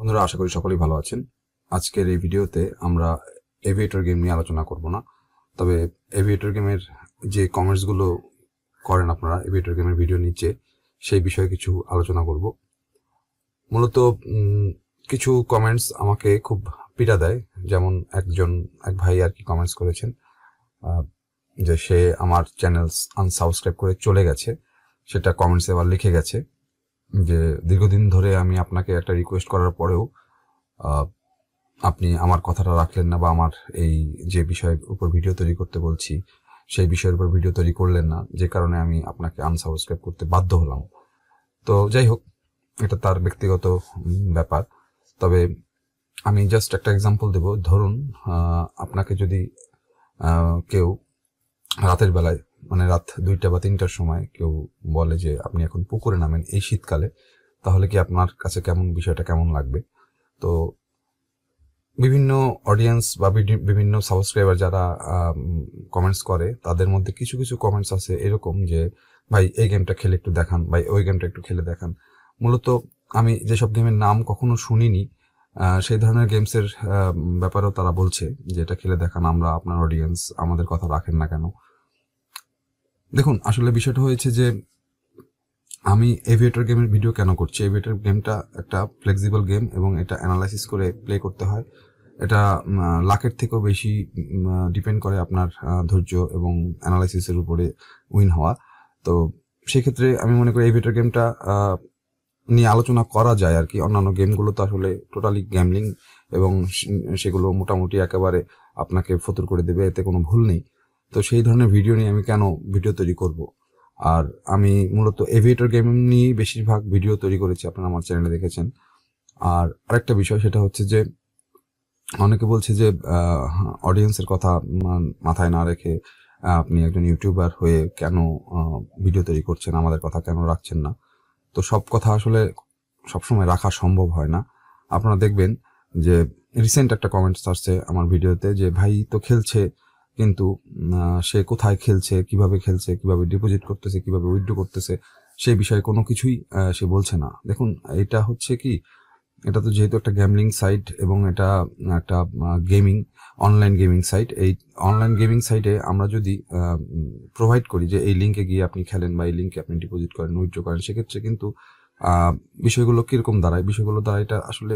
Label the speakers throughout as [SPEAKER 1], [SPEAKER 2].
[SPEAKER 1] বন্ধুরা, আশা করি সকলেই ভালো আছেন। আজকের এই ভিডিওতে আমরা এভিয়েটর গেম নিয়ে আলোচনা করব না, তবে এভিয়েটর গেমের যে কমেন্টসগুলো করেন আপনারা এভিয়েটর গেমের ভিডিও নিচে, সেই বিষয়ে কিছু আলোচনা করব। মূলত কিছু কমেন্টস আমাকে খুব পীড়া দেয়। যেমন এক ভাই আর কি কমেন্টস করেছেন যে সে আমার চ্যানেল আনসাবস্ক্রাইব করে চলে গেছে। সেটা কমেন্টসে আবার লিখে গেছে যে দীর্ঘদিন ধরে আমি আপনাকে একটা রিকোয়েস্ট করার পরেও আপনি আমার কথাটা রাখলেন না, বা আমার এই যে বিষয়ের উপর ভিডিও তৈরি করতে বলছি সেই বিষয়ের উপর ভিডিও তৈরি করলেন না, যে কারণে আমি আপনাকে আনসাবস্ক্রাইব করতে বাধ্য হলাম। তো যাই হোক, এটা তার ব্যক্তিগত ব্যাপার। তবে আমি জাস্ট একটা এক্সাম্পল দেব। ধরুন আপনাকে যদি কেউ রাতের বেলায়, মানে রাত 2টা বা 3টার সময় কেউ বলে যে আপনি এখন পুকুরে নামেন এই শীতকালে, তাহলে কি আপনার কাছে বিষয়টা কেমন লাগবে? তো বিভিন্ন অডিয়েন্স বা বিভিন্ন সাবস্ক্রাইবার যারা কমেন্টস করে, তাদের মধ্যে কিছু কিছু কমেন্টস আছে এরকম যে ভাই এই গেমটা খেলে একটু দেখান, ভাই ওই গেমটা একটু খেলে দেখান। মূলত আমি যেসব গেমের নাম কখনো শুনিনি সেই ধরনের গেমসের ব্যাপারেও তারা বলছে যে এটা খেলে দেখান, আমরা আপনার অডিয়েন্স, আমাদের কথা রাখেন না কেন? দেখুন, আসলে বিষয়টা হয়েছে যে আমি এভিয়েটর গেমের ভিডিও কেন করছি। এভিয়েটর গেমটা একটা ফ্লেক্সিবল গেম এবং এটা অ্যানালাইসিস করে প্লে করতে হয়। এটা লাখের থেকেও বেশি ডিপেন্ড করে আপনার ধৈর্য এবং অ্যানালাইসিসের উপরে উইন হওয়া। তো সেক্ষেত্রে আমি মনে করি এভিয়েটর গেমটা নিয়ে আলোচনা করা যায় আর কি। অন্যান্য গেমগুলো তো আসলে টোটালি গ্যামলিং এবং সেগুলো মোটামুটি একেবারে আপনাকে ফতুর করে দেবে, এতে কোনো ভুল নেই। তো সেই ধরনের ভিডিও নিয়ে আমি কেন ভিডিও তৈরি করব? আর আমি মূলত এভিয়েটর গেম নিয়ে বেশিরভাগ ভিডিও তৈরি করেছি, আপনারা আমার চ্যানেলে দেখেছেন। আর আরেকটা বিষয়, সেটা হচ্ছে যে অনেকে বলছে যে অডিয়েন্সের কথা মাথায় না রেখে আপনি একজন ইউটিউবার হয়ে কেন ভিডিও তৈরি করছেন, আমাদের কথা কেন রাখছেন না? তো সব কথা আসলে সবসময় রাখা সম্ভব হয় না। আপনারা দেখবেন যে রিসেন্ট একটা কমেন্টস আসছে আমার ভিডিওতে যে ভাই তো খেলছে, কিন্তু সে কোথায় খেলছে, কিভাবে খেলছে, কিভাবে ডিপোজিট করতেছে, কিভাবে উইথড্র করতেছে, সেই বিষয়ে কোনো কিছুই সে বলছে না। দেখুন, এটা হচ্ছে কি, এটা তো যেহেতু একটা গ্যামলিং সাইট এবং এটা একটা অনলাইন গেমিং সাইট, এই অনলাইন গেমিং সাইটে আমরা যদি প্রোভাইড করি যে এই লিঙ্কে গিয়ে আপনি খেলেন বা এই লিঙ্কে আপনি ডিপোজিট করেন, উইথড্র করেন, সেক্ষেত্রে কিন্তু বিষয়গুলো কিরকম দাঁড়ায়? বিষয়গুলো দ্বারা এটা আসলে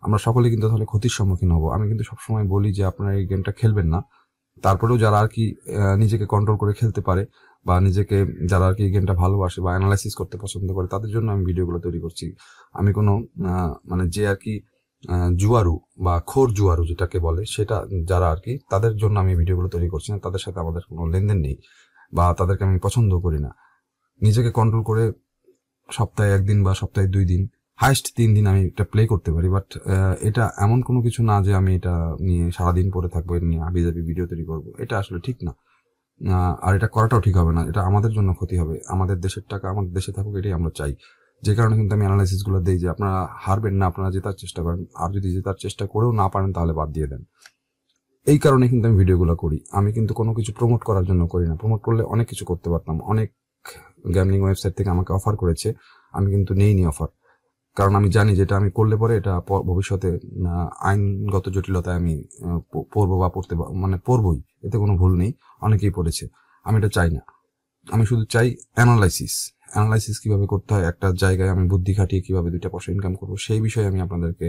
[SPEAKER 1] আমরা সকলে কিন্তু তাহলে ক্ষতির সম্মুখীন হব। আমি কিন্তু সবসময় বলি যে আপনারা এই গেমটা খেলবেন না। তারপরেও যারা আর কি নিজেকে কন্ট্রোল করে খেলতে পারে, বা নিজেকে যারা আর কি গেমটা ভালোবাসে বা অ্যানালাইসিস করতে পছন্দ করে, তাদের জন্য আমি ভিডিওগুলো তৈরি করছি। আমি কোনো মানে যে আর কি জুয়ারু বা খোর জুয়ারু যেটাকে বলে, সেটা যারা আর কি, তাদের জন্য আমি ভিডিওগুলো তৈরি করছি না। তাদের সাথে আমাদের কোনো লেনদেন নেই, বা তাদেরকে আমি পছন্দ করি না। নিজেকে কন্ট্রোল করে সপ্তাহে 1 দিন বা সপ্তাহে 2 দিন, হাইস্ট 3 দিন আমি এটা প্লে করতে পারি। বাট এটা এমন কোনো কিছু না যে আমি এটা নিয়ে সারাদিন পরে থাকবো, এটা নিয়ে হাবিজাবি ভিডিও তৈরি করবো। এটা আসলে ঠিক না, আর এটা করাটাও ঠিক হবে না। এটা আমাদের জন্য ক্ষতি হবে। আমাদের দেশের টাকা আমাদের দেশে থাকুক, এটাই আমরা চাই। যে কারণে কিন্তু আমি অ্যানালাইসিস গুলো দিই যে আপনারা হারবেন না, আপনারা জেতার চেষ্টা করেন, আর যদি জেতার চেষ্টা করেও না পারেন তাহলে বাদ দিয়ে দেন। এই কারণে কিন্তু আমি ভিডিওগুলো করি। আমি কিন্তু কোনো কিছু প্রমোট করার জন্য করি না। প্রমোট করলে অনেক কিছু করতে পারতাম। অনেক গ্যামলিং ওয়েবসাইট থেকে আমাকে অফার করেছে, আমি কিন্তু নেইনি অফার। কারণ আমি জানি যেটা আমি করলে পরে এটা ভবিষ্যতে আইনগত জটিলতায় আমি পড়বো বা পড়বই, এতে কোনো ভুল নেই, অনেকেই পড়েছে। আমি এটা চাই না। আমি শুধু চাই অ্যানালাইসিস কিভাবে করতে হয়, একটা জায়গায় আমি বুদ্ধি খাটিয়ে কিভাবে 2টা পয়সা ইনকাম করবো, সেই বিষয়ে আমি আপনাদেরকে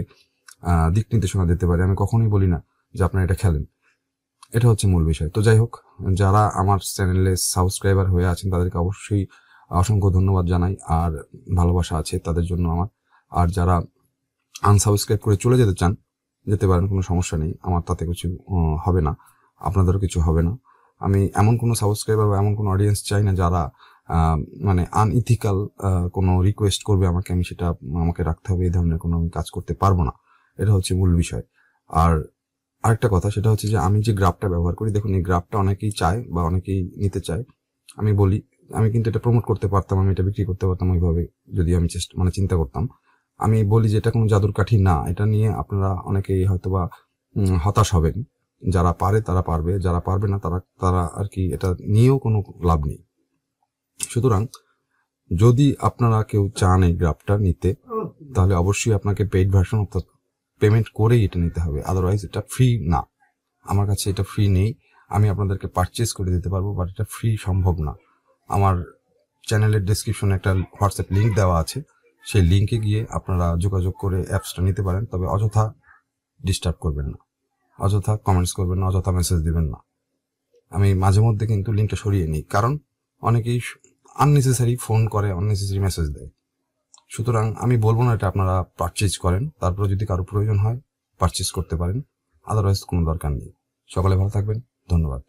[SPEAKER 1] দিক নির্দেশনা দিতে পারি। আমি কখনোই বলি না যে আপনারা এটা খেলেন। এটা হচ্ছে মূল বিষয়। তো যাই হোক, যারা আমার চ্যানেলে সাবস্ক্রাইবার হয়ে আছেন তাদেরকে অবশ্যই অসংখ্য ধন্যবাদ জানাই, আর ভালোবাসা আছে তাদের জন্য আমার। আর যারা আনসাবস্ক্রাইব করে চলে যেতে পারেন, কোনো সমস্যা নেই। আমার তাতে কিছু হবে না, আপনাদেরও কিছু হবে না। আমি এমন কোনো সাবস্ক্রাইবার বা এমন কোনো অডিয়েন্স চাই না যারা মানে আনইথিক্যাল কোনো রিকোয়েস্ট করবে আমাকে, আমি সেটা আমাকে রাখতে হবে, এই ধরনের কোনো আমি কাজ করতে পারবো না। এটা হচ্ছে মূল বিষয়। আর আরেকটা কথা, সেটা হচ্ছে যে আমি যে গ্রাফটা ব্যবহার করি, দেখুন এই গ্রাফটা অনেকেই চায় বা অনেকেই নিতে চায়। আমি বলি, আমি কিন্তু এটা প্রমোট করতে পারতাম, আমি এটা বিক্রি করতে পারতাম ওইভাবে, যদি আমি চিন্তা করতাম। আমি বলি যে এটা কোনো জাদুর কাঠি না। এটা নিয়ে আপনারা অনেকেই হয়তোবা হতাশ হবেন। যারা পারে তারা পারবে, যারা পারবে না তারা আর কি এটা নিয়েও কোনো লাভ নেই। সুতরাং যদি আপনারা কেউ চান এই গ্রাফটা নিতে, তাহলে অবশ্যই আপনাকে পেইড ভার্সন, অর্থাৎ পেমেন্ট করেই এটা নিতে হবে, আদারওয়াইজ এটা ফ্রি না। আমার কাছে এটা ফ্রি নেই, আমি আপনাদেরকে পারচেজ করে দিতে পারবো, বাট এটা ফ্রি সম্ভব না। আমার চ্যানেলের ডেসক্রিপশনে একটা হোয়াটসঅ্যাপ লিঙ্ক দেওয়া আছে, সেই লিঙ্কে গিয়ে আপনারা যোগাযোগ করে অ্যাপসটা নিতে পারেন। তবে অযথা ডিস্টার্ব করবেন না, অযথা কমেন্টস করবেন না, অযথা মেসেজ দিবেন না। আমি মাঝে মধ্যে কিন্তু লিঙ্কটা সরিয়ে নিই, কারণ অনেকেই আননেসেসারি ফোন করে, আননেসেসারি মেসেজ দেয়। সুতরাং আমি বলবো না এটা আপনারা পারচেজ করেন, তারপরে যদি কারো প্রয়োজন হয় পারচেজ করতে পারেন, আদারওয়াইজ কোনো দরকার নেই। সকলে ভালো থাকবেন, ধন্যবাদ।